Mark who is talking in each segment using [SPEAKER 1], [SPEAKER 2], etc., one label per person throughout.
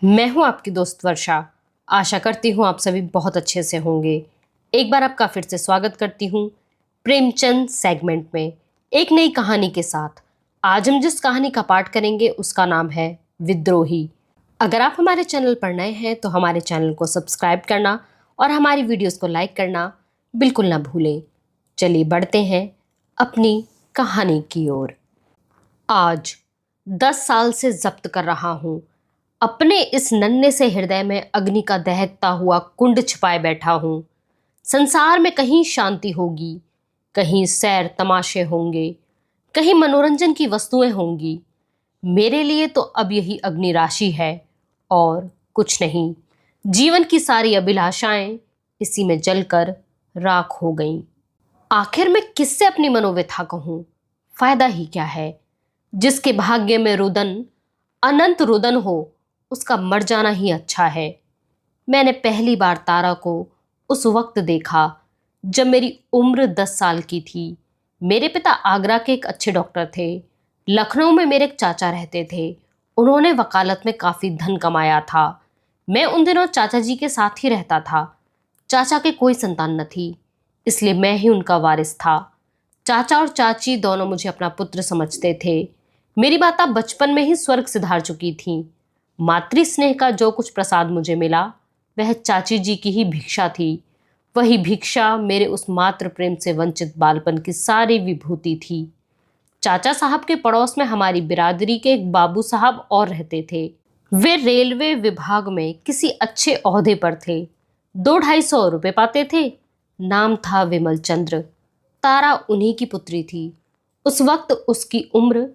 [SPEAKER 1] मैं हूं आपकी दोस्त वर्षा। आशा करती हूं आप सभी बहुत अच्छे से होंगे। एक बार आपका फिर से स्वागत करती हूं प्रेमचंद सेगमेंट में एक नई कहानी के साथ। आज हम जिस कहानी का पाठ करेंगे उसका नाम है विद्रोही। अगर आप हमारे चैनल पर नए हैं तो हमारे चैनल को सब्सक्राइब करना और हमारी वीडियोस को लाइक करना बिल्कुल ना भूलें। चलिए बढ़ते हैं अपनी कहानी की ओर। आज 10 साल से जब्त कर रहा हूं अपने इस नन्हे से हृदय में अग्नि का दहकता हुआ कुंड छिपाए बैठा हूं। संसार में कहीं शांति होगी, कहीं सैर तमाशे होंगे, कहीं मनोरंजन की वस्तुएं होंगी। मेरे लिए तो अब यही अग्नि राशि है और कुछ नहीं। जीवन की सारी अभिलाषाएं इसी में जलकर राख हो गईं। आखिर मैं किससे अपनी मनोव्यथा कहूं? फायदा ही क्या है? जिसके भाग्य में रुदन अनंत रुदन हो उसका मर जाना ही अच्छा है। मैंने पहली बार तारा को उस वक्त देखा जब मेरी उम्र 10 साल की थी। मेरे पिता आगरा के एक अच्छे डॉक्टर थे। लखनऊ में मेरे एक चाचा रहते थे। उन्होंने वकालत में काफ़ी धन कमाया था। मैं उन दिनों चाचा जी के साथ ही रहता था। चाचा के कोई संतान न थी, इसलिए मैं ही उनका वारिस था। चाचा और चाची दोनों मुझे अपना पुत्र समझते थे। मेरी माता बचपन में ही स्वर्ग सिधार चुकी थी। मातृ स्नेह का जो कुछ प्रसाद मुझे मिला वह चाची जी की ही भिक्षा थी। वही भिक्षा मेरे उस मातृ प्रेम से वंचित बालपन की सारी विभूति थी। चाचा साहब के पड़ोस में हमारी बिरादरी के एक बाबू साहब और रहते थे। वे रेलवे विभाग में किसी अच्छे ओहदे पर थे। 200-250 रुपये पाते थे। नाम था विमल चंद्र। तारा उन्हीं की पुत्री थी। उस वक्त उसकी उम्र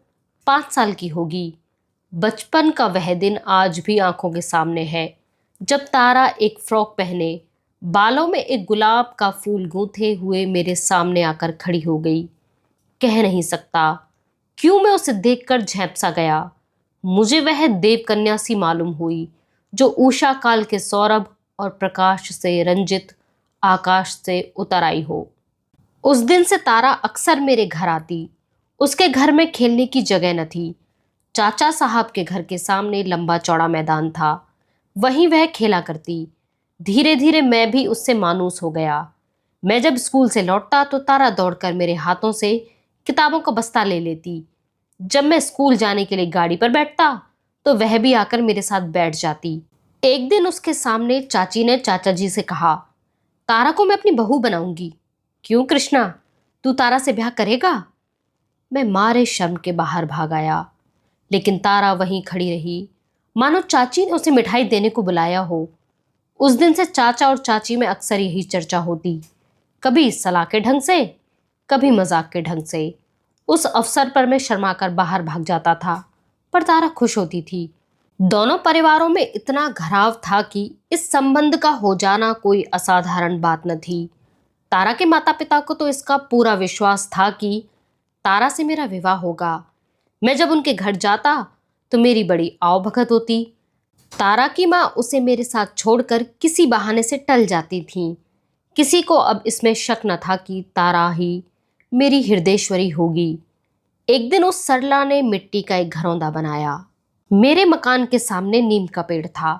[SPEAKER 1] 5 साल की होगी। बचपन का वह दिन आज भी आंखों के सामने है जब तारा एक फ्रॉक पहने, बालों में एक गुलाब का फूल गूंथे हुए मेरे सामने आकर खड़ी हो गई। कह नहीं सकता क्यों मैं उसे देखकर झेंपसा गया। मुझे वह देवकन्या सी मालूम हुई जो उषा काल के सौरभ और प्रकाश से रंजित आकाश से उतर आई हो। उस दिन से तारा अक्सर मेरे घर आती। उसके घर में खेलने की जगह न थी। चाचा साहब के घर के सामने लंबा चौड़ा मैदान था, वहीं वह खेला करती। धीरे धीरे मैं भी उससे मानूस हो गया। मैं जब स्कूल से लौटता तो तारा दौड़कर मेरे हाथों से किताबों का बस्ता ले लेती। जब मैं स्कूल जाने के लिए गाड़ी पर बैठता तो वह भी आकर मेरे साथ बैठ जाती। एक दिन उसके सामने चाची ने चाचा जी से कहा, तारा को मैं अपनी बहू बनाऊंगी। क्यों कृष्णा, तू तारा से ब्याह करेगा? मैं मारे शर्म के बाहर भाग आया, लेकिन तारा वहीं खड़ी रही मानो चाची ने उसे मिठाई देने को बुलाया हो। उस दिन से चाचा और चाची में अक्सर यही चर्चा होती, कभी सलाह के ढंग से, कभी मजाक के ढंग से। उस अवसर पर मैं शर्माकर बाहर भाग जाता था, पर तारा खुश होती थी। दोनों परिवारों में इतना घराव था कि इस संबंध का हो जाना कोई असाधारण बात न थी। तारा के माता पिता को तो इसका पूरा विश्वास था कि तारा से मेरा विवाह होगा। मैं जब उनके घर जाता तो मेरी बड़ी आवभगत होती। तारा की माँ उसे मेरे साथ छोड़कर किसी बहाने से टल जाती थी। किसी को अब इसमें शक न था कि तारा ही मेरी हृदयेश्वरी होगी। एक दिन उस सरला ने मिट्टी का एक घरौंदा बनाया। मेरे मकान के सामने नीम का पेड़ था।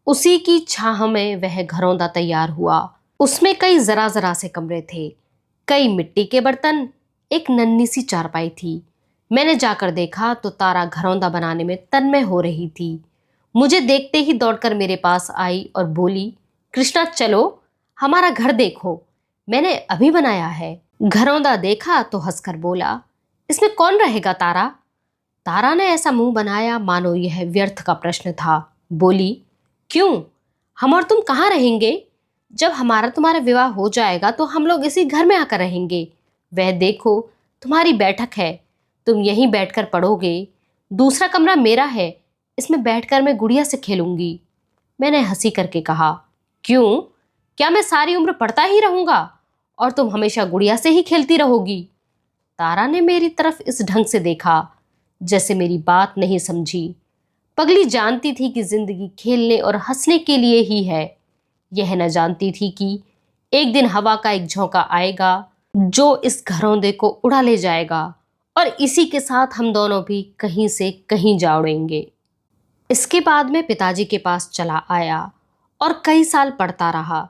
[SPEAKER 1] उसी की छाह में वह घरौंदा तैयार हुआ। उसमें कई जरा जरा से कमरे थे, कई मिट्टी के बर्तन, एक नन्ही सी चारपाई थी। मैंने जाकर देखा तो तारा घरौंदा बनाने में तन्मय हो रही थी। मुझे देखते ही दौड़कर मेरे पास आई और बोली, कृष्णा चलो हमारा घर देखो, मैंने अभी बनाया है। घरौंदा देखा तो हंसकर बोला, इसमें कौन रहेगा तारा? तारा ने ऐसा मुंह बनाया मानो यह व्यर्थ का प्रश्न था। बोली, क्यों, हम और तुम कहाँ रहेंगे? जब हमारा तुम्हारा विवाह हो जाएगा तो हम लोग इसी घर में आकर रहेंगे। वह देखो तुम्हारी बैठक है, तुम यहीं बैठकर पढ़ोगे। दूसरा कमरा मेरा है, इसमें बैठकर मैं गुड़िया से खेलूंगी। मैंने हंसी करके कहा, क्यों, क्या मैं सारी उम्र पढ़ता ही रहूंगा और तुम हमेशा गुड़िया से ही खेलती रहोगी? तारा ने मेरी तरफ इस ढंग से देखा जैसे मेरी बात नहीं समझी। पगली जानती थी कि जिंदगी खेलने और हंसने के लिए ही है। यह न जानती थी कि एक दिन हवा का एक झोंका आएगा जो इस घरौंदे को उड़ा ले जाएगा और इसी के साथ हम दोनों भी कहीं से कहीं जा उड़ेंगे। इसके बाद मैं पिताजी के पास चला आया और कई साल पढ़ता रहा।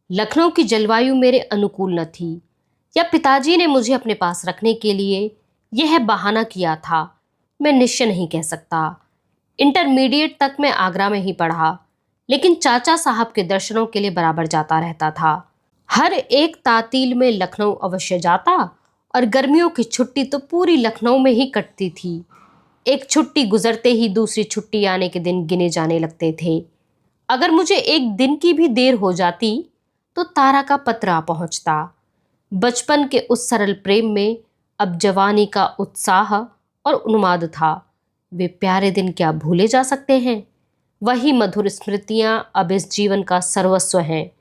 [SPEAKER 1] लखनऊ की जलवायु मेरे अनुकूल न थी, या पिताजी ने मुझे अपने पास रखने के लिए यह बहाना किया था, मैं निश्चय नहीं कह सकता। इंटरमीडिएट तक मैं आगरा में ही पढ़ा, लेकिन चाचा साहब के दर्शनों के लिए बराबर जाता रहता था। हर एक तातील में लखनऊ अवश्य जाता, और गर्मियों की छुट्टी तो पूरी लखनऊ में ही कटती थी। एक छुट्टी गुजरते ही दूसरी छुट्टी आने के दिन गिने जाने लगते थे। अगर मुझे एक दिन की भी देर हो जाती तो तारा का पत्र आ पहुंचता। बचपन के उस सरल प्रेम में अब जवानी का उत्साह और उन्माद था। वे प्यारे दिन क्या भूले जा सकते हैं? वही मधुर स्मृतियां अब इस जीवन का सर्वस्व हैं।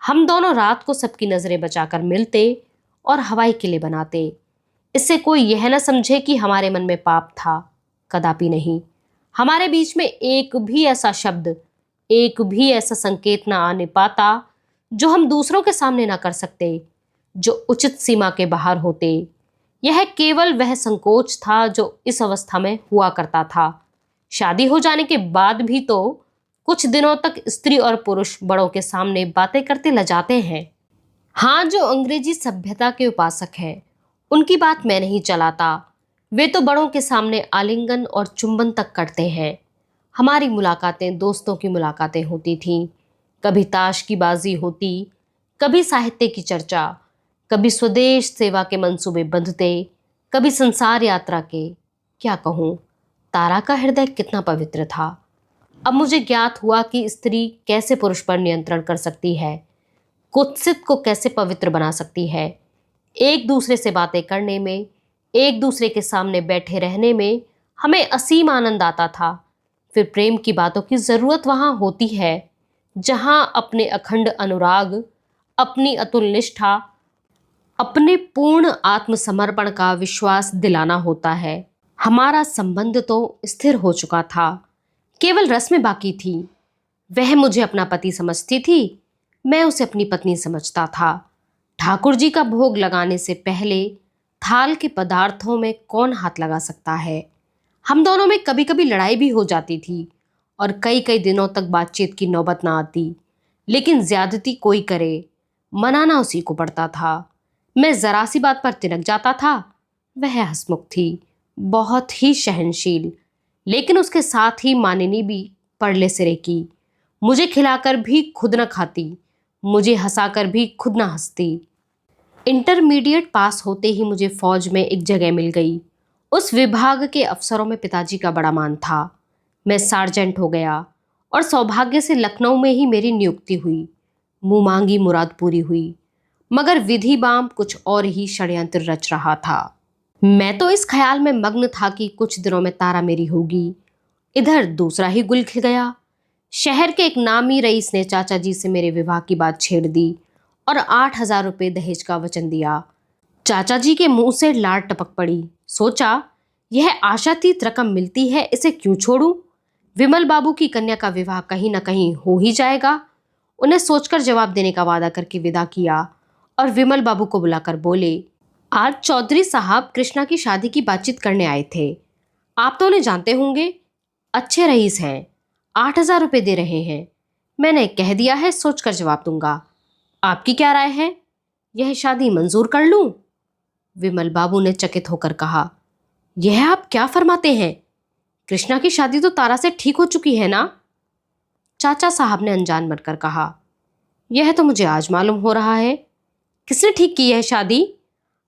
[SPEAKER 1] हम दोनों रात को सबकी नजरें बचाकर मिलते और हवाई किले बनाते। इससे कोई यह न समझे कि हमारे मन में पाप था, कदापि नहीं। हमारे बीच में एक भी ऐसा शब्द, एक भी ऐसा संकेत न आने पाता जो हम दूसरों के सामने ना कर सकते, जो उचित सीमा के बाहर होते। यह केवल वह संकोच था जो इस अवस्था में हुआ करता था। शादी हो जाने के बाद भी तो कुछ दिनों तक स्त्री और पुरुष बड़ों के सामने बातें करते लजाते हैं। हाँ, जो अंग्रेजी सभ्यता के उपासक हैं, उनकी बात मैं नहीं चलाता। वे तो बड़ों के सामने आलिंगन और चुंबन तक करते हैं। हमारी मुलाकातें दोस्तों की मुलाकातें होती थीं। कभी ताश की बाजी होती, कभी साहित्य की चर्चा, कभी स्वदेश सेवा के मंसूबे बंधते, कभी संसार यात्रा के। क्या कहूँ, तारा का हृदय कितना पवित्र था। अब मुझे ज्ञात हुआ कि स्त्री कैसे पुरुष पर नियंत्रण कर सकती है, कुत्सित को कैसे पवित्र बना सकती है। एक दूसरे से बातें करने में, एक दूसरे के सामने बैठे रहने में हमें असीम आनंद आता था। फिर प्रेम की बातों की जरूरत वहां होती है जहां अपने अखंड अनुराग, अपनी अतुल निष्ठा, अपने पूर्ण आत्मसमर्पण का विश्वास दिलाना होता है। हमारा संबंध तो स्थिर हो चुका था, केवल रस्में बाकी थी। वह मुझे अपना पति समझती थी, मैं उसे अपनी पत्नी समझता था। ठाकुर जी का भोग लगाने से पहले थाल के पदार्थों में कौन हाथ लगा सकता है। हम दोनों में कभी कभी लड़ाई भी हो जाती थी और कई कई दिनों तक बातचीत की नौबत ना आती, लेकिन ज्यादती कोई करे, मनाना उसी को पड़ता था। मैं जरा सी बात पर तिनक जाता था, वह हंसमुख थी, बहुत ही सहनशील, लेकिन उसके साथ ही मानिनी भी परले सिरे की। मुझे खिलाकर भी खुद न खाती, मुझे हंसाकर भी खुद न हंसती। इंटरमीडिएट पास होते ही मुझे फौज में एक जगह मिल गई। उस विभाग के अफसरों में पिताजी का बड़ा मान था। मैं सार्जेंट हो गया और सौभाग्य से लखनऊ में ही मेरी नियुक्ति हुई। मुंह मांगी मुराद पूरी हुई, मगर विधि बाम कुछ और ही षड्यंत्र रच रहा था। मैं तो इस ख्याल में मग्न था कि कुछ दिनों में तारा मेरी होगी। इधर दूसरा ही गुल खिल गया। शहर के एक नामी रईस ने चाचा जी से मेरे विवाह की बात छेड़ दी और 8,000 रुपये दहेज का वचन दिया। चाचा जी के मुंह से लार टपक पड़ी। सोचा, यह आशातीत रकम मिलती है, इसे क्यों छोड़ूं? विमल बाबू की कन्या का विवाह कहीं ना कहीं हो ही जाएगा। उन्हें सोचकर जवाब देने का वादा करके विदा किया और विमल बाबू को बुलाकर बोले, आज चौधरी साहब कृष्णा की शादी की बातचीत करने आए थे। आप तो उन्हें जानते होंगे, अच्छे रईस हैं, 8,000 रुपये दे रहे हैं। मैंने कह दिया है, सोचकर जवाब दूंगा। आपकी क्या राय है, यह शादी मंजूर कर लूं? विमल बाबू ने चकित होकर कहा, यह आप क्या फरमाते हैं? कृष्णा की शादी तो तारा से ठीक हो चुकी है ना? चाचा साहब ने अनजान बनकर कहा, यह तो मुझे आज मालूम हो रहा है। किसने ठीक की यह शादी?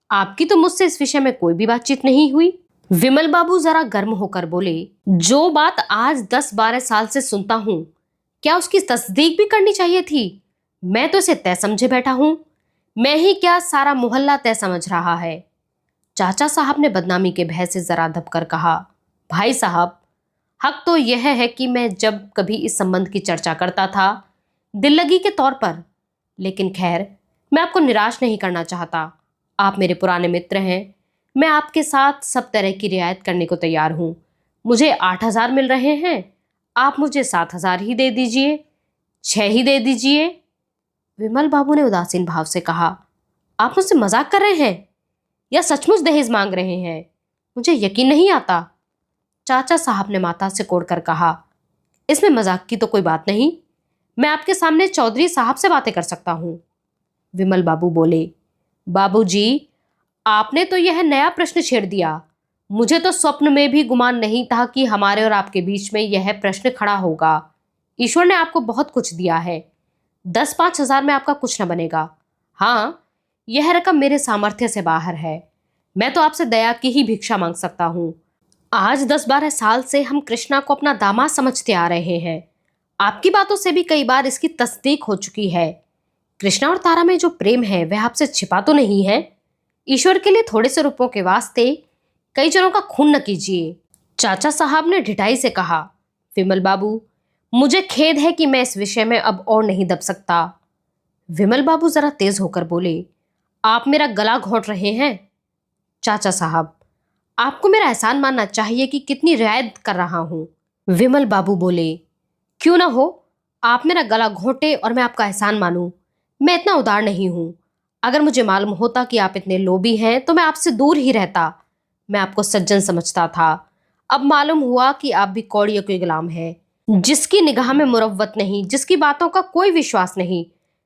[SPEAKER 1] आपकी तो मुझसे इस विषय में कोई भी बातचीत नहीं हुई। विमल बाबू जरा गर्म होकर बोले, जो बात आज 10-12 साल से सुनता हूं, क्या उसकी तस्दीक भी करनी चाहिए थी? मैं तो इसे तय समझे बैठा हूं। मैं ही क्या, सारा मोहल्ला तय समझ रहा है। चाचा साहब ने बदनामी के भय से जरा दबकर कहा, भाई साहब, हक तो यह है कि मैं जब कभी इस संबंध की चर्चा करता था दिल लगी के तौर पर, लेकिन खैर, मैं आपको निराश नहीं करना चाहता। आप मेरे पुराने मित्र हैं, मैं आपके साथ सब तरह की रियायत करने को तैयार हूं। मुझे 8,000 मिल रहे हैं, आप मुझे 7,000 ही दे दीजिए, 6 ही दे दीजिए। विमल बाबू ने उदासीन भाव से कहा, आप मुझसे मजाक कर रहे हैं या सचमुच दहेज मांग रहे हैं? मुझे यकीन नहीं आता। चाचा साहब ने माथा से कोड़कर कहा, इसमें मजाक की तो कोई बात नहीं। मैं आपके सामने चौधरी साहब से बातें कर सकता हूँ। विमल बाबू बोले, बाबूजी, आपने तो यह नया प्रश्न छेड़ दिया। मुझे तो स्वप्न में भी गुमान नहीं था कि हमारे और आपके बीच में यह प्रश्न खड़ा होगा। ईश्वर ने आपको बहुत कुछ दिया है। 10-5 हज़ार में आपका कुछ न बनेगा। हाँ, यह रकम मेरे सामर्थ्य से बाहर है। मैं तो आपसे दया की ही भिक्षा मांग सकता हूँ। आज 10-12 साल से हम कृष्णा को अपना दामाद समझते आ रहे हैं। आपकी बातों से भी कई बार इसकी तस्दीक हो चुकी है। कृष्णा और तारा में जो प्रेम है वह आपसे छिपा तो नहीं है। ईश्वर के लिए थोड़े से रुपयों के वास्ते कई जनों का खून न कीजिए। चाचा साहब ने ढिठाई से कहा, विमल बाबू, मुझे खेद है कि मैं इस विषय में अब और नहीं दब सकता। विमल बाबू जरा तेज होकर बोले, आप मेरा गला घोंट रहे हैं। चाचा साहब, आपको मेरा एहसान मानना चाहिए कि कितनी रियायत कर रहा हूं। विमल बाबू बोले, क्यों ना हो, आप मेरा गला घोंटे और मैं आपका एहसान मानूं। मैं इतना उदार नहीं हूं। अगर मुझे मालूम होता कि आप इतने लोभी हैं तो मैं आपसे दूर ही रहता। मैं आपको सज्जन समझता था। अब मालूम हुआ कि आप भी कौड़ियों के गुलाम हैं, जिसकी निगाह में मुरव्वत नहीं, जिसकी बातों का कोई विश्वास नहीं।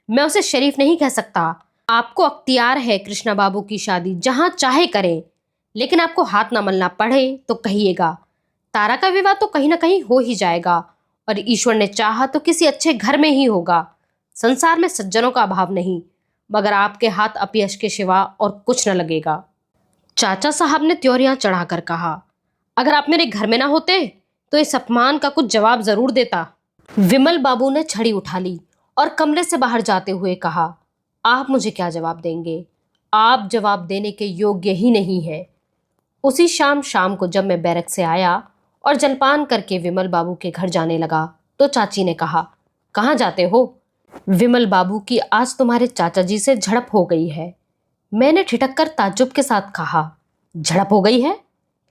[SPEAKER 1] मैं उसे शरीफ नहीं कह सकता। आपको अख्तियार है कृष्णा बाबू की शादी जहां चाहे करें, लेकिन आपको हाथ ना मलना पड़े तो कहिएगा। तारा का विवाह तो कहीं ना कहीं हो ही जाएगा, और ईश्वर ने चाहा तो किसी अच्छे घर में ही होगा। संसार में सज्जनों का अभाव नहीं, मगर आपके हाथ अपयश के सिवा और कुछ न लगेगा। चाचा साहब ने त्योरियां चढ़ाकर कहा, अगर आप मेरे घर में ना होते तो इस अपमान का कुछ जवाब जरूर देता। विमल बाबू ने छड़ी उठा ली और कमरे से बाहर जाते हुए कहा, आप मुझे क्या जवाब देंगे? आप जवाब देने के योग्य ही नहीं है। उसी शाम को जब मैं बैरक से आया और जलपान करके विमल बाबू के घर जाने लगा तो चाची ने कहा, कहाँ जाते हो? विमल बाबू की आज तुम्हारे चाचा जी से झड़प हो गई है। मैंने ठिठक कर ताज्जुब के साथ कहा, झड़प हो गई है?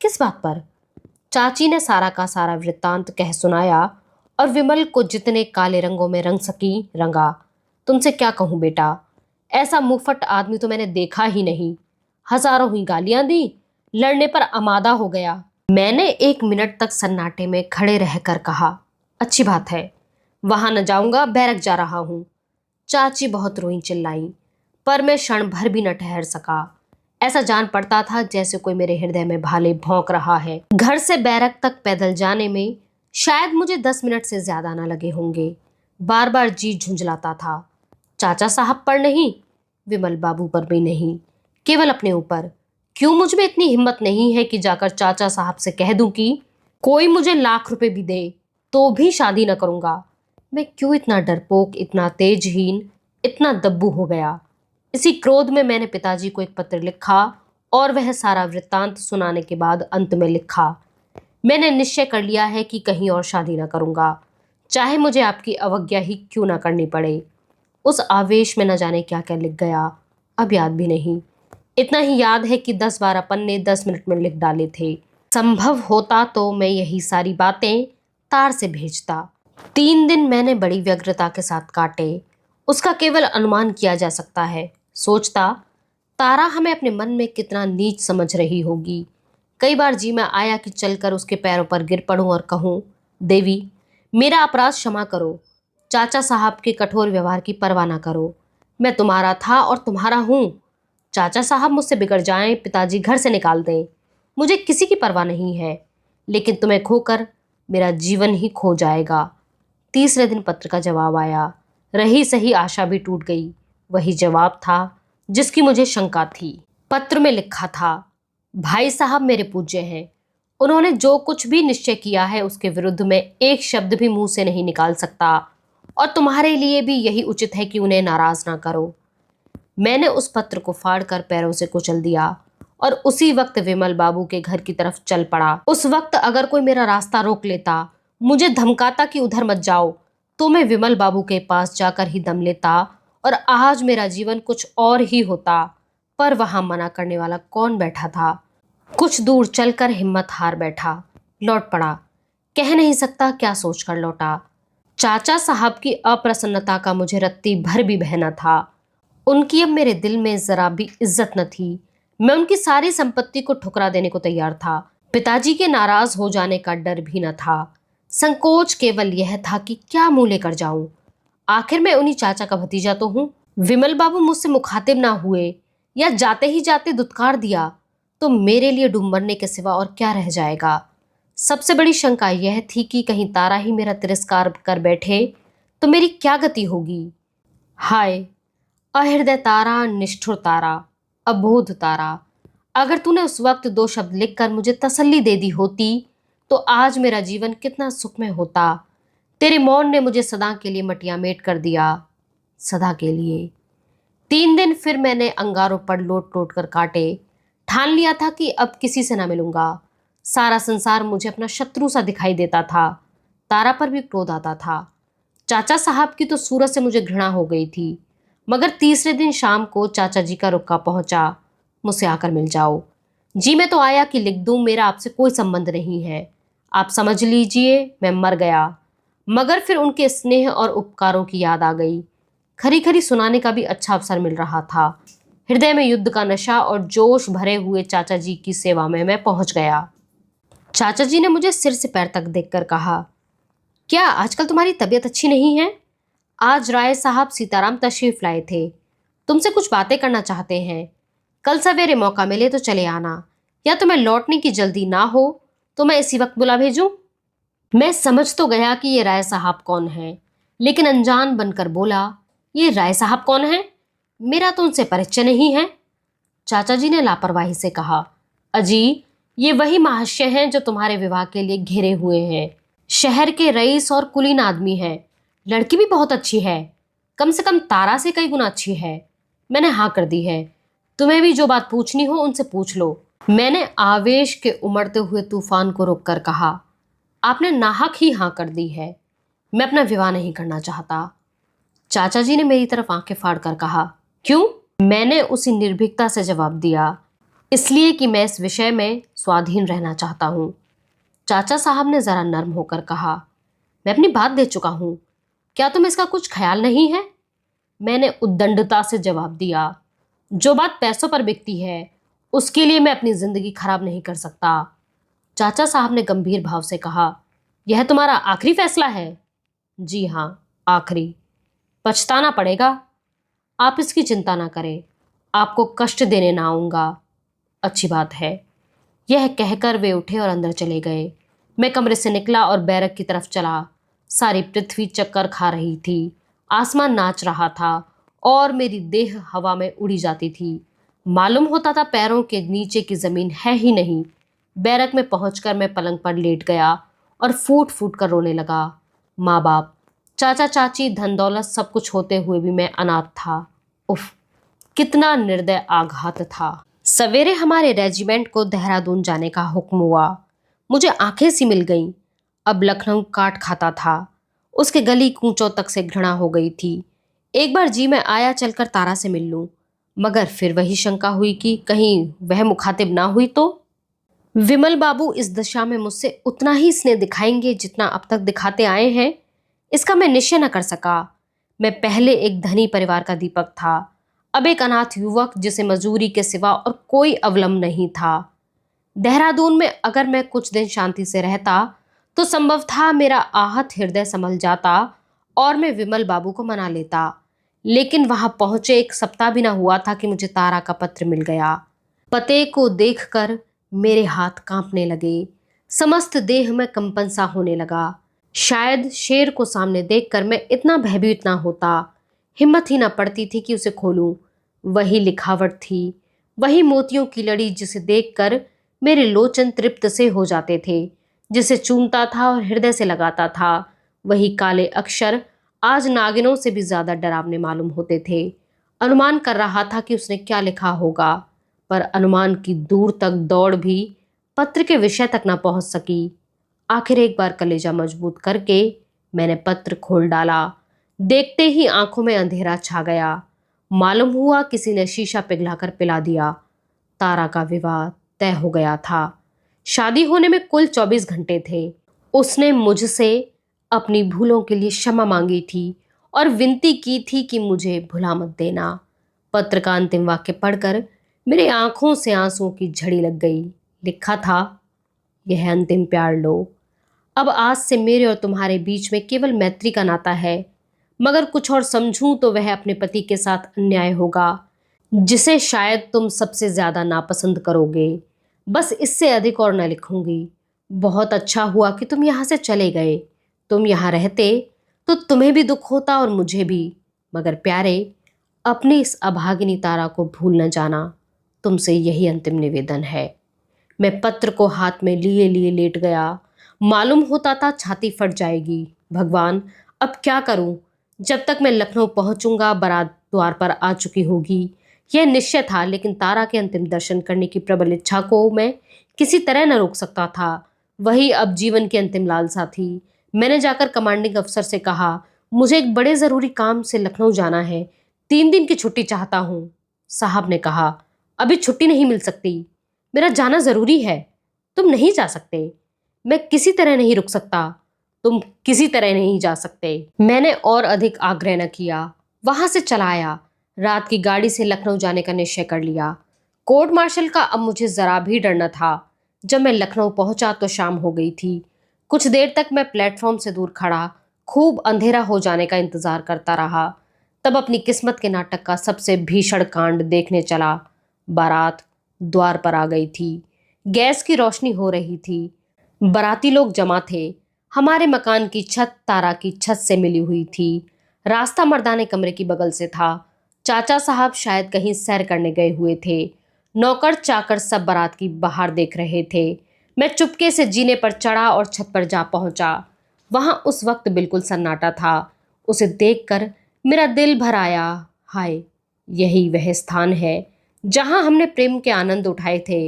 [SPEAKER 1] किस बात पर? चाची ने सारा का सारा वृत्तांत कह सुनाया और विमल को जितने काले रंगों में रंग सकी रंगा। तुमसे क्या कहूँ बेटा, ऐसा मुंहफट आदमी तो मैंने देखा ही नहीं। हजारों ही गालियां दी, लड़ने पर आमादा हो गया। मैंने 1 मिनट तक सन्नाटे में खड़े रहकर कहा, अच्छी बात है, वहां न जाऊंगा, बैरक जा रहा हूं। चाची बहुत रोई चिल्लाई, पर मैं क्षण भर भी न ठहर सका। ऐसा जान पड़ता था जैसे कोई मेरे हृदय में भाले भौंक रहा है। घर से बैरक तक पैदल जाने में शायद मुझे 10 मिनट से ज्यादा न लगे होंगे। बार बार जी झुंझलाता था। चाचा साहब पर नहीं, विमल बाबू पर भी नहीं, केवल अपने ऊपर। क्यों मुझ में इतनी हिम्मत नहीं है कि जाकर चाचा साहब से कह दूं कि कोई मुझे लाख रुपए भी दे तो भी शादी न करूंगा। मैं क्यों इतना डरपोक, इतना तेजहीन, इतना दब्बू हो गया? इसी क्रोध में मैंने पिताजी को एक पत्र लिखा और वह सारा वृत्तांत सुनाने के बाद अंत में लिखा, मैंने निश्चय कर लिया है कि कहीं और शादी न करूंगा, चाहे मुझे आपकी अवज्ञा ही क्यों ना करनी पड़े। उस आवेश में न जाने क्या क्या लिख गया, अब याद भी नहीं। इतना ही याद है कि 10-12 पन्ने 10 मिनट में लिख डाले थे। संभव होता तो मैं यही सारी बातें तार से भेजता। 3 दिन मैंने बड़ी व्यग्रता के साथ काटे। उसका केवल अनुमान किया जा सकता है। सोचता, तारा हमें अपने मन में कितना नीच समझ रही होगी। कई बार जी में आया कि चलकर उसके पैरों पर गिर पड़ूं और कहूं, देवी, मेरा अपराध क्षमा करो। चाचा साहब के कठोर व्यवहार की परवाह ना करो। मैं तुम्हारा था और तुम्हारा हूं। चाचा साहब मुझसे बिगड़ जाएं, पिताजी घर से निकाल दें, मुझे किसी की परवाह नहीं है, लेकिन तुम्हें खोकर मेरा जीवन ही खो जाएगा। तीसरे दिन पत्र का जवाब आया। रही सही आशा भी टूट गई। वही जवाब था जिसकी मुझे शंका थी। पत्र में लिखा था, भाई साहब मेरे पूज्य हैं। उन्होंने जो कुछ भी निश्चय किया है उसके विरुद्ध में एक शब्द भी मुंह से नहीं निकाल सकता, और तुम्हारे लिए भी यही उचित है कि उन्हें नाराज ना करो। मैंने उस पत्र को फाड़कर पैरों से कुचल दिया और उसी वक्त विमल बाबू के घर की तरफ चल पड़ा। उस वक्त अगर कोई मेरा रास्ता रोक लेता, मुझे धमकाता कि उधर मत जाओ, तो मैं विमल बाबू के पास जाकर ही दम लेता और आज मेरा जीवन कुछ और ही होता। पर वहां मना करने वाला कौन बैठा था? कुछ दूर चलकर हिम्मत हार बैठा, लौट पड़ा। कह नहीं सकता क्या सोचकर लौटा। चाचा साहब की अप्रसन्नता का मुझे रत्ती भर भी बहना था। उनकी अब मेरे दिल में जरा भी इज्जत न थी। मैं उनकी सारी संपत्ति को ठुकरा देने को तैयार था। पिताजी के नाराज हो जाने का डर भी न था। संकोच केवल यह था कि क्या मुंह लेकर जाऊं। आखिर मैं उन्हीं चाचा का भतीजा तो हूं। विमल बाबू मुझसे मुखातिब ना हुए या जाते ही जाते दुत्कार दिया तो मेरे लिए डूब मरने के सिवा और क्या रह जाएगा। सबसे बड़ी शंका यह थी कि कहीं तारा ही मेरा तिरस्कार कर बैठे तो मेरी क्या गति होगी। हाय अहृदय तारा, निष्ठुर तारा, अबोध तारा, अगर तूने उस वक्त दो शब्द लिखकर मुझे तसल्ली दे दी होती तो आज मेरा जीवन कितना सुखमय होता। तेरे मौन ने मुझे सदा के लिए मटिया मेट कर दिया, सदा के लिए। 3 दिन फिर मैंने अंगारों पर लोट लोट कर काटे। ठान लिया था कि अब किसी से ना मिलूंगा। सारा संसार मुझे अपना शत्रु सा दिखाई देता था। तारा पर भी क्रोध आता था। चाचा साहब की तो सूरत से मुझे घृणा हो गई थी। मगर तीसरे दिन शाम को चाचा जी का रुक्का पहुंचा, मुझसे आकर मिल जाओ। जी मैं तो आया कि लिख दूं, मेरा आपसे कोई संबंध नहीं है। आप समझ लीजिए मैं मर गया। मगर फिर उनके स्नेह और उपकारों की याद आ गई। खरी खरी सुनाने का भी अच्छा अवसर मिल रहा था। हृदय में युद्ध का नशा और जोश भरे हुए चाचा जी की सेवा में मैं पहुंच गया। चाचा जी ने मुझे सिर से पैर तक देखकर कहा, क्या आजकल तुम्हारी तबीयत अच्छी नहीं है? आज राय साहब सीताराम तशरीफ लाए थे, तुमसे कुछ बातें करना चाहते हैं। कल सवेरे मौका मिले तो चले आना, या तुम्हें लौटने की जल्दी ना हो तो मैं इसी वक्त बुला भेजूं। मैं समझ तो गया कि ये राय साहब कौन है, लेकिन अनजान बनकर बोला, ये राय साहब कौन है? मेरा तो उनसे परिचय नहीं है। चाचा जी ने लापरवाही से कहा, अजी ये वही महाशय हैं जो तुम्हारे विवाह के लिए घेरे हुए हैं। शहर के रईस और कुलीन आदमी हैं। लड़की भी बहुत अच्छी है, कम से कम तारा से कई गुना अच्छी है। मैंने हाँ कर दी है। तुम्हें भी जो बात पूछनी हो उनसे पूछ लो। मैंने आवेश के उमड़ते हुए तूफान को रोककर कहा, आपने नाहक ही हाँ कर दी है। मैं अपना विवाह नहीं करना चाहता। चाचा जी ने मेरी तरफ आंखें फाड़ कर कहा, क्यों? मैंने उसी निर्भीकता से जवाब दिया, इसलिए कि मैं इस विषय में स्वाधीन रहना चाहता हूँ। चाचा साहब ने जरा नर्म होकर कहा, मैं अपनी बात दे चुका हूँ, क्या तुम्हें इसका कुछ ख्याल नहीं है? मैंने उद्दंडता से जवाब दिया, जो बात पैसों पर बिकती है उसके लिए मैं अपनी जिंदगी खराब नहीं कर सकता। चाचा साहब ने गंभीर भाव से कहा, यह तुम्हारा आखिरी फैसला है? जी हाँ, आखिरी। पछताना पड़ेगा। आप इसकी चिंता ना करें, आपको कष्ट देने ना आऊंगा। अच्छी बात है। यह कहकर वे उठे और अंदर चले गए। मैं कमरे से निकला और बैरक की तरफ चला। सारी पृथ्वी चक्कर खा रही थी। आसमान नाच रहा था और मेरी देह हवा में उड़ी जाती थी। मालूम होता था पैरों के नीचे की जमीन है ही नहीं। बैरक में पहुंचकर मैं पलंग पर लेट गया और फूट फूट कर रोने लगा। माँ बाप, चाचा चाची, धन दौलत सब कुछ होते हुए भी मैं अनाथ था। उफ, कितना निर्दय आघात था। सवेरे हमारे रेजिमेंट को देहरादून जाने का हुक्म हुआ। मुझे आंखें सी मिल गईं। अब लखनऊ काट खाता था। उसके गली कूचों तक से घृणा हो गई थी। एक बार जी में आया चलकर तारा से मिल लूं, मगर फिर वही शंका हुई कि कहीं वह मुखातिब ना हुई तो। विमल बाबू इस दशा में मुझसे उतना ही स्नेह दिखाएंगे जितना अब तक दिखाते आए हैं, इसका मैं निश्चय न कर सका। मैं पहले एक धनी परिवार का दीपक था, अब एक अनाथ युवक जिसे मजदूरी के सिवा और कोई अवलंब नहीं था। देहरादून में अगर मैं कुछ दिन शांति से रहता तो संभव था मेरा आहत हृदय संभल जाता और मैं विमल बाबू को मना लेता। लेकिन वहां पहुंचे 1 सप्ताह भी ना हुआ था कि मुझे तारा का पत्र मिल गया। पते को देखकर मेरे हाथ कांपने लगे, समस्त देह में कंपन सा होने लगा। शायद शेर को सामने देखकर मैं इतना भयभीत ना होता। हिम्मत ही ना पड़ती थी कि उसे खोलूं। वही लिखावट थी, वही मोतियों की लड़ी जिसे देखकर मेरे लोचन तृप्त से हो जाते थे, जिसे चूमता था और हृदय से लगाता था। वही काले अक्षर आज नागिनों से भी ज्यादा डरावने मालूम होते थे। अनुमान कर रहा था कि उसने क्या लिखा होगा, पर अनुमान की दूर तक दौड़ भी पत्र के विषय तक न पहुंच सकी। आखिर एक बार कलेजा मजबूत करके मैंने पत्र खोल डाला। देखते ही आंखों में अंधेरा छा गया। मालूम हुआ किसी ने शीशा पिघलाकर पिला दिया। तारा का विवाह तय हो गया था। शादी होने में कुल 24 घंटे थे। उसने मुझसे अपनी भूलों के लिए क्षमा मांगी थी और विनती की थी कि मुझे भुला मत देना। पत्र का अंतिम वाक्य पढ़कर मेरे आंखों से आंसुओं की झड़ी लग गई। लिखा था, यह अंतिम प्यार लो, अब आज से मेरे और तुम्हारे बीच में केवल मैत्री का नाता है, मगर कुछ और समझूं तो वह अपने पति के साथ अन्याय होगा, जिसे शायद तुम सबसे ज्यादा नापसंद करोगे। बस इससे अधिक और न लिखूंगी। बहुत अच्छा हुआ कि तुम यहाँ से चले गए। तुम यहाँ रहते तो तुम्हें भी दुख होता और मुझे भी। मगर प्यारे, अपनी इस अभागिनी तारा को भूल न जाना। तुमसे यही अंतिम निवेदन है। मैं पत्र को हाथ में लिए लिए लेट गया। मालूम होता था छाती फट जाएगी। भगवान, अब क्या करूं? जब तक मैं लखनऊ पहुंचूंगा बारात द्वार पर आ चुकी होगी, यह निश्चय था। लेकिन तारा के अंतिम दर्शन करने की प्रबल इच्छा को मैं किसी तरह न रोक सकता था। वही अब जीवन की अंतिम लालसा थी। मैंने जाकर कमांडिंग अफसर से कहा, मुझे एक बड़े जरूरी काम से लखनऊ जाना है, 3 दिन की छुट्टी चाहता हूँ। साहब ने कहा, अभी छुट्टी नहीं मिल सकती, मेरा जाना जरूरी है। तुम नहीं जा सकते। मैं किसी तरह नहीं रुक सकता। तुम किसी तरह नहीं जा सकते। मैंने और अधिक आग्रह न किया, वहां से चला आया। रात की गाड़ी से लखनऊ जाने का निश्चय कर लिया। कोर्ट मार्शल का अब मुझे जरा भी डर न था। जब मैं लखनऊ पहुंचा तो शाम हो गई थी। कुछ देर तक मैं प्लेटफॉर्म से दूर खड़ा खूब अंधेरा हो जाने का इंतजार करता रहा। तब अपनी किस्मत के नाटक का सबसे भीषण कांड देखने चला। बारात द्वार पर आ गई थी। गैस की रोशनी हो रही थी। बाराती लोग जमा थे। हमारे मकान की छत तारा की छत से मिली हुई थी। रास्ता मर्दाने कमरे की बगल से था। चाचा साहब शायद कहीं सैर करने गए हुए थे। नौकर चाकर सब बारात की बाहर देख रहे थे। मैं चुपके से जीने पर चढ़ा और छत पर जा पहुंचा। वहां उस वक्त बिल्कुल सन्नाटा था। उसे देखकर मेरा दिल भर आया। हाय, यही वह स्थान है जहां हमने प्रेम के आनंद उठाए थे।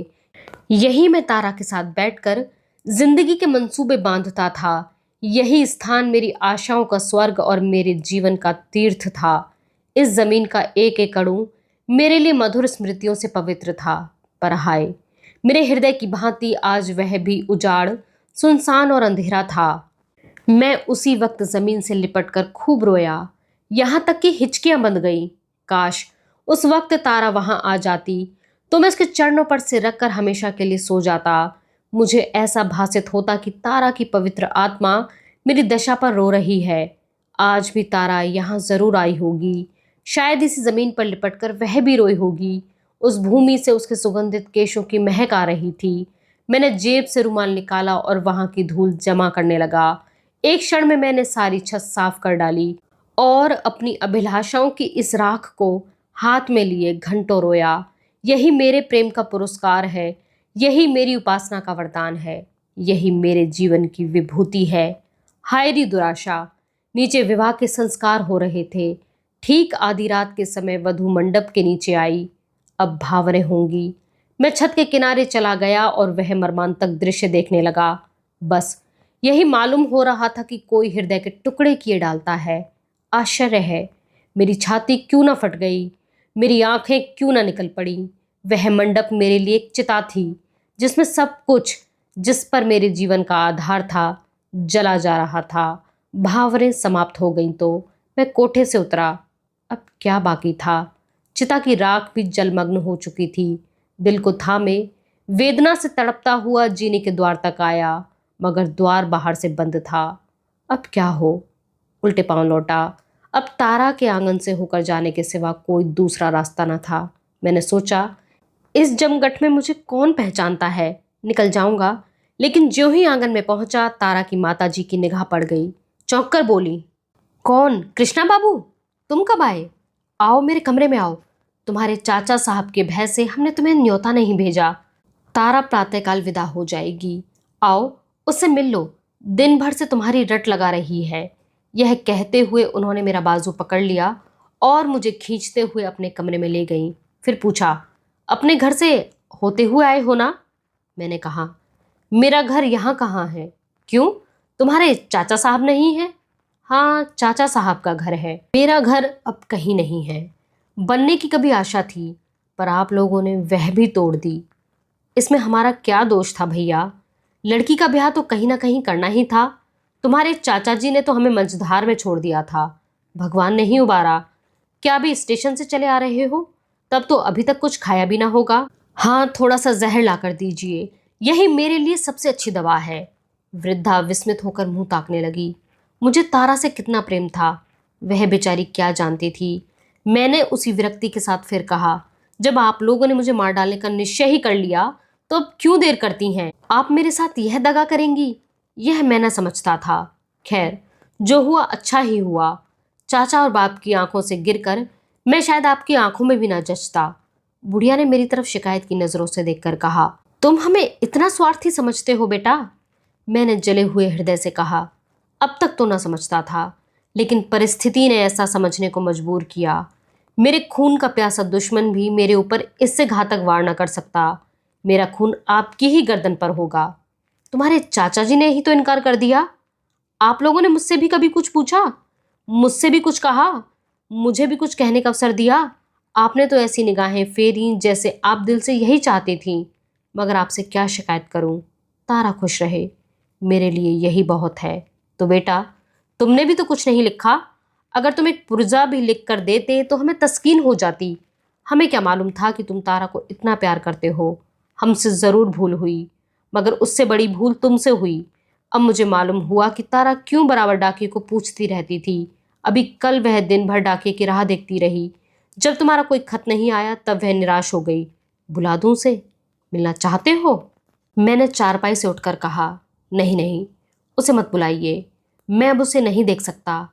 [SPEAKER 1] यही मैं तारा के साथ बैठकर जिंदगी के मंसूबे बांधता था। यही स्थान मेरी आशाओं का स्वर्ग और मेरे जीवन का तीर्थ था। इस जमीन का एक एक अणु मेरे लिए मधुर स्मृतियों से पवित्र था। पर हाय, मेरे हृदय की भांति आज वह भी उजाड़, सुनसान और अंधेरा था। मैं उसी वक्त जमीन से लिपटकर खूब रोया, यहां तक कि हिचकियां बंध गई। काश उस वक्त तारा वहां आ जाती तो मैं उसके चरणों पर सिर रखकर हमेशा के लिए सो जाता। मुझे ऐसा भासित होता कि तारा की पवित्र आत्मा मेरी दशा पर रो रही है। आज भी तारा यहाँ जरूर आई होगी। शायद इसी जमीन पर लिपटकर वह भी रोई होगी। उस भूमि से उसके सुगंधित केशों की महक आ रही थी। मैंने जेब से रुमाल निकाला और वहां की धूल जमा करने लगा। एक क्षण में मैंने सारी छत साफ कर डाली और अपनी अभिलाषाओं की इस राख को हाथ में लिए घंटों रोया। यही मेरे प्रेम का पुरस्कार है। यही मेरी उपासना का वरदान है। यही मेरे जीवन की विभूति है। हाय री दुराशा। नीचे विवाह के संस्कार हो रहे थे। ठीक आधी रात के समय वधू मंडप के नीचे आई। अब भावरें होंगी। मैं छत के किनारे चला गया और वह मर्मांतक दृश्य देखने लगा। बस यही मालूम हो रहा था कि कोई हृदय के टुकड़े किए डालता है। आश्चर्य है, मेरी छाती क्यों ना फट गई, मेरी आंखें क्यों ना निकल पड़ी। वह मंडप मेरे लिए एक चिता थी जिसमें सब कुछ, जिस पर मेरे जीवन का आधार था, जला जा रहा था। भावरें समाप्त हो गईं तो मैं कोठे से उतरा। अब क्या बाकी था? चिता की राख भी जलमग्न हो चुकी थी। दिल को थामे वेदना से तड़पता हुआ जीने के द्वार तक आया, मगर द्वार बाहर से बंद था। अब क्या हो? उल्टे पांव लौटा। अब तारा के आंगन से होकर जाने के सिवा कोई दूसरा रास्ता न था। मैंने सोचा, इस जमघट में मुझे कौन पहचानता है, निकल जाऊंगा। लेकिन ज्यों ही आंगन में पहुंचा, तारा की माताजी की निगाह पड़ गई। चौंक कर बोली, कौन? कृष्णा बाबू, तुम कब आए? आओ मेरे कमरे में आओ। तुम्हारे चाचा साहब के भय से हमने तुम्हें न्योता नहीं भेजा। तारा प्रातःकाल विदा हो जाएगी, आओ उससे मिल लो। दिन भर से तुम्हारी रट लगा रही है। यह कहते हुए उन्होंने मेरा बाजू पकड़ लिया और मुझे खींचते हुए अपने कमरे में ले गईं। फिर पूछा, अपने घर से होते हुए आए हो ना? मैंने कहा, मेरा घर यहाँ कहाँ है? क्यों, तुम्हारे चाचा साहब नहीं है? हाँ, चाचा साहब का घर है। मेरा घर अब कहीं नहीं है। बनने की कभी आशा थी, पर आप लोगों ने वह भी तोड़ दी। इसमें हमारा क्या दोष था भैया? लड़की का ब्याह तो कहीं ना कहीं करना ही था। तुम्हारे चाचा जी ने तो हमें मझधार में छोड़ दिया था। भगवान ने ही उबारा। क्या अभी स्टेशन से चले आ रहे हो? तब तो अभी तक कुछ खाया भी ना होगा। हाँ, थोड़ा सा जहर ला कर दीजिए, यही मेरे लिए सबसे अच्छी दवा है। वृद्धा विस्मित होकर मुंह ताकने लगी। मुझे तारा से कितना प्रेम था, वह बेचारी क्या जानती थी। मैंने उसी विरक्ति के साथ फिर कहा, जब आप लोगों ने मुझे मार डालने का निश्चय ही कर लिया तो अब क्यों देर करती हैं? आप मेरे साथ यह दगा करेंगी? यह मैं न समझता था। खैर, जो हुआ अच्छा ही हुआ। चाचा और बाप की आंखों से गिरकर मैं शायद आपकी आंखों में भी ना जचता। बुढ़िया ने मेरी तरफ शिकायत की नजरों से देखकर कहा, तुम हमें इतना स्वार्थी समझते हो बेटा? मैंने जले हुए हृदय से कहा, अब तक तो ना समझता था, लेकिन परिस्थिति ने ऐसा समझने को मजबूर किया। मेरे खून का प्यासा दुश्मन भी मेरे ऊपर इससे घातक वार न कर सकता। मेरा खून आपकी ही गर्दन पर होगा। तुम्हारे चाचा जी ने ही तो इनकार कर दिया। आप लोगों ने मुझसे भी कभी कुछ पूछा? मुझसे भी कुछ कहा? मुझे भी कुछ कहने का अवसर दिया? आपने तो ऐसी निगाहें फेरी जैसे आप दिल से यही चाहती थी। मगर आपसे क्या शिकायत करूं? तारा खुश रहे, मेरे लिए यही बहुत है। तो बेटा, तुमने भी तो कुछ नहीं लिखा। अगर तुम एक पुर्जा भी लिख कर देते तो हमें तस्कीन हो जाती। हमें क्या मालूम था कि तुम तारा को इतना प्यार करते हो। हमसे ज़रूर भूल हुई, मगर उससे बड़ी भूल तुमसे हुई। अब मुझे मालूम हुआ कि तारा क्यों बराबर डाकिये को पूछती रहती थी। अभी कल वह दिन भर डाकिये की राह देखती रही। जब तुम्हारा कोई खत नहीं आया तब वह निराश हो गई। बुला दूं उसे? मिलना चाहते हो? मैंने चारपाई से उठकर कहा, नहीं नहीं, उसे मत बुलाइए। मैं अब उसे नहीं देख सकता।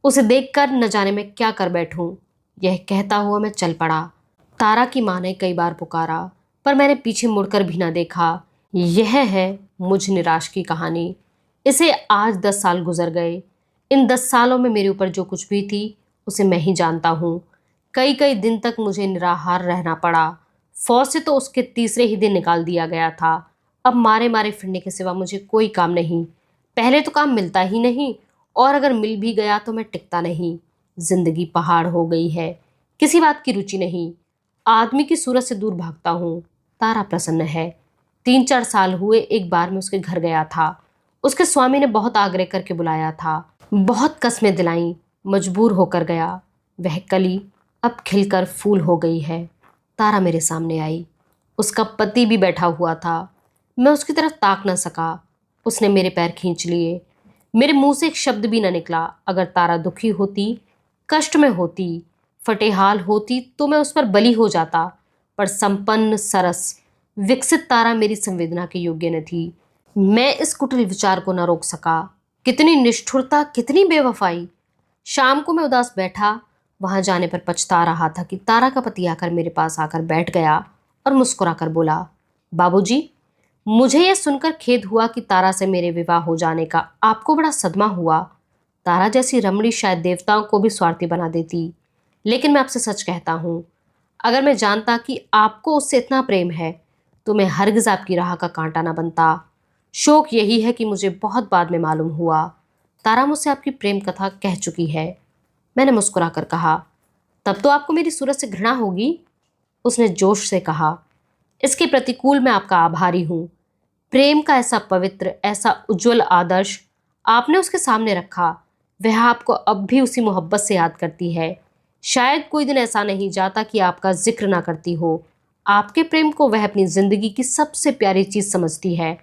[SPEAKER 1] उसे देखकर न जाने मैं क्या कर बैठूं। यह कहता हुआ मैं चल पड़ा। तारा की माँ ने कई बार पुकारा, पर मैंने पीछे मुड़कर भी ना देखा। यह है मुझ निराश की कहानी। इसे आज 10 साल गुजर गए। इन 10 सालों में मेरे ऊपर जो कुछ भी थी उसे मैं ही जानता हूँ। कई कई दिन तक मुझे निराहार रहना पड़ा। फौज से तो उसके तीसरे ही दिन निकाल दिया गया था। अब मारे मारे फिरने के सिवा मुझे कोई काम नहीं। पहले तो काम मिलता ही नहीं, और अगर मिल भी गया तो मैं टिकता नहीं। जिंदगी पहाड़ हो गई है, किसी बात की रुचि नहीं। आदमी की सूरत से दूर भागता हूँ। तारा प्रसन्न है। 3-4 साल हुए एक बार मैं उसके घर गया था। उसके स्वामी ने बहुत आग्रह करके बुलाया था, बहुत कस्में दिलाई, मजबूर होकर गया। वह कली अब खिलकर फूल हो गई है। तारा मेरे सामने आई। उसका पति भी बैठा हुआ था। मैं उसकी तरफ ताक न सका। उसने मेरे पैर खींच लिए। मेरे मुंह से एक शब्द भी न निकला। अगर तारा दुखी होती, कष्ट में होती, फटेहाल होती तो मैं उस पर बली हो जाता, पर संपन्न, सरस, विकसित तारा मेरी संवेदना के योग्य न थी। मैं इस कुटिल विचार को न रोक सका। कितनी निष्ठुरता, कितनी बेवफाई। शाम को मैं उदास बैठा, वहां जाने पर पछता रहा था कि तारा का पति आकर मेरे पास आकर बैठ गया और मुस्कुराकर बोला, बाबूजी, मुझे यह सुनकर खेद हुआ कि तारा से मेरे विवाह हो जाने का आपको बड़ा सदमा हुआ। तारा जैसी रमणी शायद देवताओं को भी स्वार्थी बना देती। लेकिन मैं आपसे सच कहता हूँ, अगर मैं जानता कि आपको उससे इतना प्रेम है तो मैं हरगिज आपकी राह का कांटा ना बनता। शोक यही है कि मुझे बहुत बाद में मालूम हुआ तारा मुझसे आपकी प्रेम कथा कह चुकी है। मैंने मुस्कुराकर कहा, तब तो आपको मेरी सूरत से घृणा होगी। उसने जोश से कहा, इसके प्रतिकूल मैं आपका आभारी हूँ। प्रेम का ऐसा पवित्र, ऐसा उज्जवल आदर्श आपने उसके सामने रखा। वह आपको अब भी उसी मोहब्बत से याद करती है। शायद कोई दिन ऐसा नहीं जाता कि आपका जिक्र ना करती हो। आपके प्रेम को वह अपनी जिंदगी की सबसे प्यारी चीज समझती है।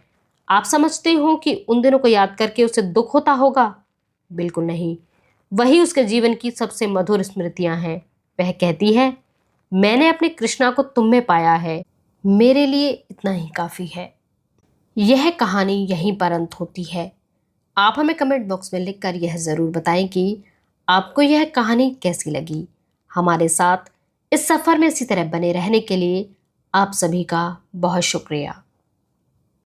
[SPEAKER 1] आप समझते हो कि उन दिनों को याद करके उसे दुख होता होगा? बिल्कुल नहीं। वही उसके जीवन की सबसे मधुर स्मृतियां हैं। वह कहती है, मैंने अपने कृष्णा को तुम में पाया है। मेरे लिए इतना ही काफी है। यह कहानी यहीं पर अंत होती है। आप हमें कमेंट बॉक्स में लिखकर यह ज़रूर बताएं कि आपको यह कहानी कैसी लगी। हमारे साथ इस सफ़र में इसी तरह बने रहने के लिए आप सभी का बहुत शुक्रिया।